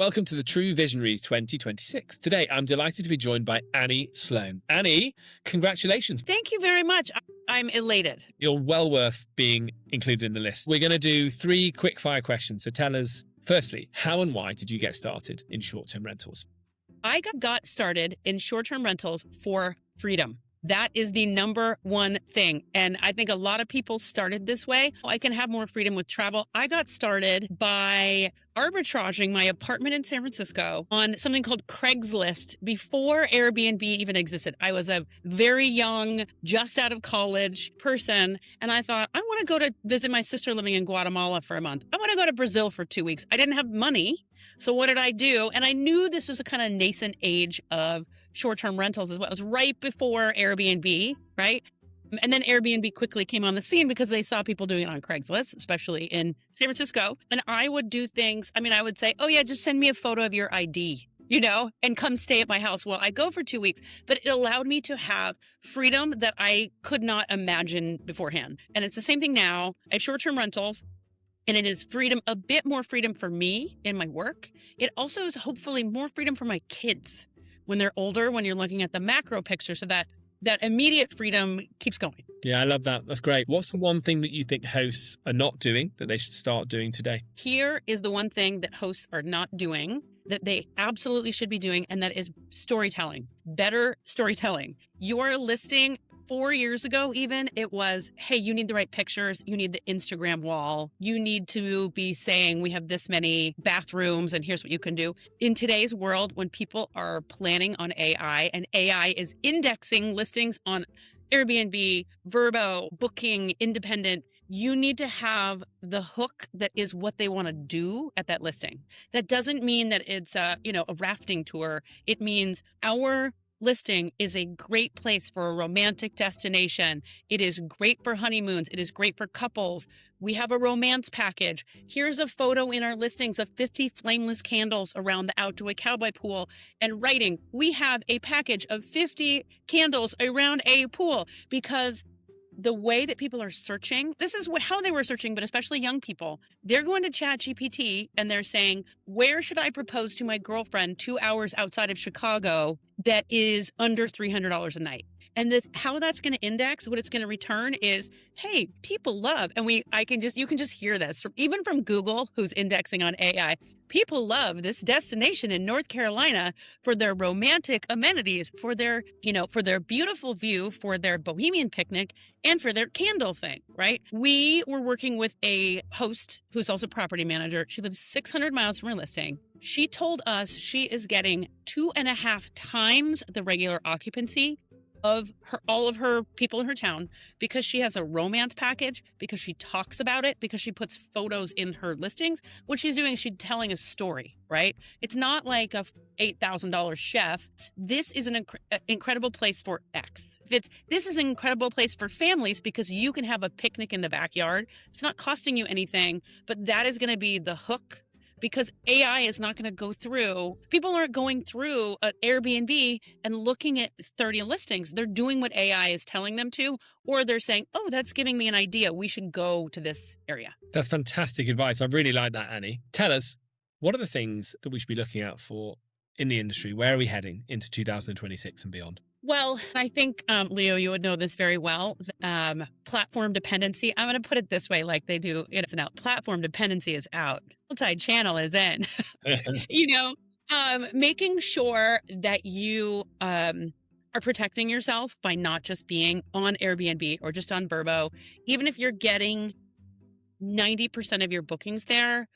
Welcome to the Truvisionaries 2026. Today, I'm delighted to be joined by Annie Sloan. Annie, congratulations. Thank you very much. I'm elated. You're well worth being included in the list. We're going to do 3 quick-fire questions. So tell us, firstly, how and why did you get started in short-term rentals? I got started in short-term rentals for freedom. That is the number one thing. And I think a lot of people started this way. I can have more freedom with travel. I got started by arbitraging my apartment in San Francisco on something called Craigslist before Airbnb even existed. I was a very young, just out of college person. And I thought, I want to go to visit my sister living in Guatemala for a month. I want to go to Brazil for 2 weeks. I didn't have money. So what did I do? And I knew this was a kind of nascent age of short-term rentals as well. It was right before Airbnb, right? And then Airbnb quickly came on the scene because they saw people doing it on Craigslist, especially in San Francisco. And I would do things, I would say, oh yeah, just send me a photo of your ID, and come stay at my house. Well, I go for 2 weeks, but it allowed me to have freedom that I could not imagine beforehand. And it's the same thing now. I have short-term rentals. And it is freedom, a bit more freedom for me in my work. It also is hopefully more freedom for my kids when they're older, when you're looking at the macro picture, so that immediate freedom keeps going. Yeah, I love that. That's great. What's the one thing that you think hosts are not doing that they should start doing today? Here is the one thing that hosts are not doing that they absolutely should be doing, and that is storytelling. Better storytelling. Your listing 4 years ago, even, it was, hey, you need the right pictures. You need the Instagram wall. You need to be saying we have this many bathrooms and here's what you can do. In today's world, when people are planning on AI and AI is indexing listings on Airbnb, Vrbo, Booking, Independent, you need to have the hook that is what they want to do at that listing. That doesn't mean that it's a rafting tour. It means our listing is a great place for a romantic destination. It is great for honeymoons. It is great for couples. We have a romance package. Here's a photo in our listings of 50 flameless candles around the outdoor cowboy pool, and writing, we have a package of 50 candles around a pool, because the way that people are searching, this is how they were searching, but especially young people, they're going to ChatGPT and they're saying, where should I propose to my girlfriend 2 hours outside of Chicago that is under $300 a night? And how that's going to index, what it's going to return is, hey, people love, and you can just hear this even from Google, who's indexing on AI. People love this destination in North Carolina for their romantic amenities, for their beautiful view, for their bohemian picnic, and for their candle thing, right? We were working with a host who's also property manager. She lives 600 miles from her listing. She told us she is getting 2.5 times the regular occupancy of all of her people in her town, because she has a romance package, because she talks about it, because she puts photos in her listings. What she's doing is she's telling a story, right? It's not like a $8,000 chef. This is an incredible place for X. This is an incredible place for families because you can have a picnic in the backyard. It's not costing you anything, but that is going to be the hook. Because AI is not going to go through, people aren't going through an Airbnb and looking at 30 listings. They're doing what AI is telling them to, or they're saying, oh, that's giving me an idea. We should go to this area. That's fantastic advice. I really like that, Annie. Tell us, what are the things that we should be looking out for in the industry? Where are we heading into 2026 and beyond? Well, I think, Leo, you would know this very well. Platform dependency. I'm going to put it this way, like they do. It's out. Platform dependency is out. Multi-channel is in. Making sure that you are protecting yourself by not just being on Airbnb or just on Vrbo. Even if you're getting 90% of your bookings there,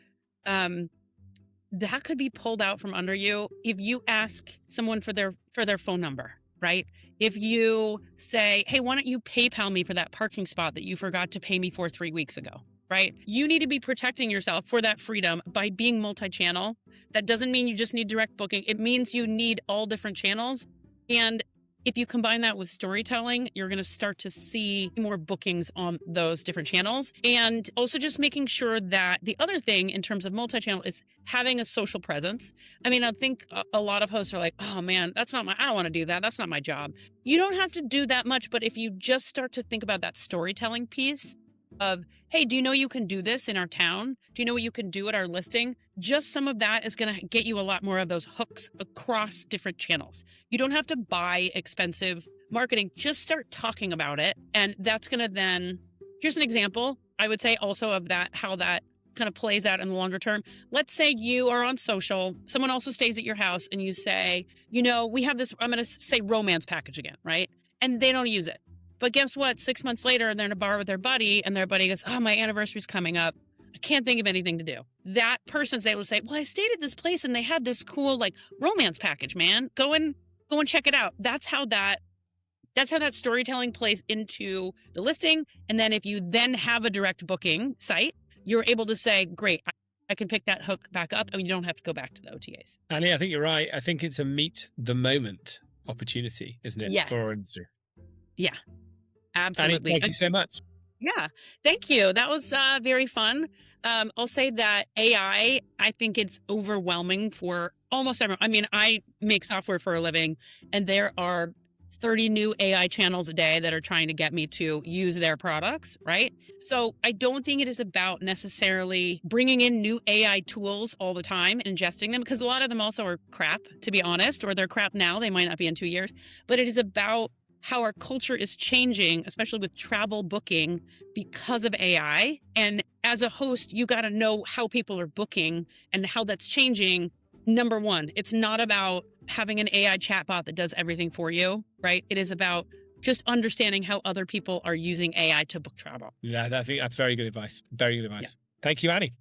that could be pulled out from under you if you ask someone for their phone number. Right? If you say, hey, why don't you PayPal me for that parking spot that you forgot to pay me for 3 weeks ago, right? You need to be protecting yourself for that freedom by being multi-channel. That doesn't mean you just need direct booking. It means you need all different channels. And if you combine that with storytelling, you're going to start to see more bookings on those different channels. And also just making sure that the other thing in terms of multi-channel is having a social presence. I think a lot of hosts are like, oh man, I don't want to do that. That's not my job. You don't have to do that much, but if you just start to think about that storytelling piece, of, hey, do you know you can do this in our town? Do you know what you can do at our listing? Just some of that is going to get you a lot more of those hooks across different channels. You don't have to buy expensive marketing. Just start talking about it. And that's going to then, here's an example, I would say also of that, how that kind of plays out in the longer term. Let's say you are on social, someone also stays at your house and you say, we have this, I'm going to say romance package again, right? And they don't use it. But guess what? 6 months later, they're in a bar with their buddy and their buddy goes, oh, my anniversary's coming up. I can't think of anything to do. That person's able to say, well, I stayed at this place and they had this cool like romance package, man. Go and check it out. That's how that storytelling plays into the listing. And then if you then have a direct booking site, you're able to say, great, I can pick that hook back up and you don't have to go back to the OTAs. Annie, I think you're right. I think it's a meet the moment opportunity, isn't it? Yes. For our industry. Yeah, absolutely. Annie, thank you so much. Yeah, thank you. That was very fun. I'll say that AI, I think it's overwhelming for almost everyone. I mean, I make software for a living and there are 30 new AI channels a day that are trying to get me to use their products, right? So I don't think it is about necessarily bringing in new AI tools all the time and ingesting them, because a lot of them also are crap, to be honest, or they're crap now. They might not be in 2 years, but it is about how our culture is changing, especially with travel booking because of AI. And as a host, you got to know how people are booking and how that's changing. Number one, it's not about having an AI chatbot that does everything for you, right? It is about just understanding how other people are using AI to book travel. Yeah, I think that's very good advice. Very good advice. Yeah. Thank you, Annie.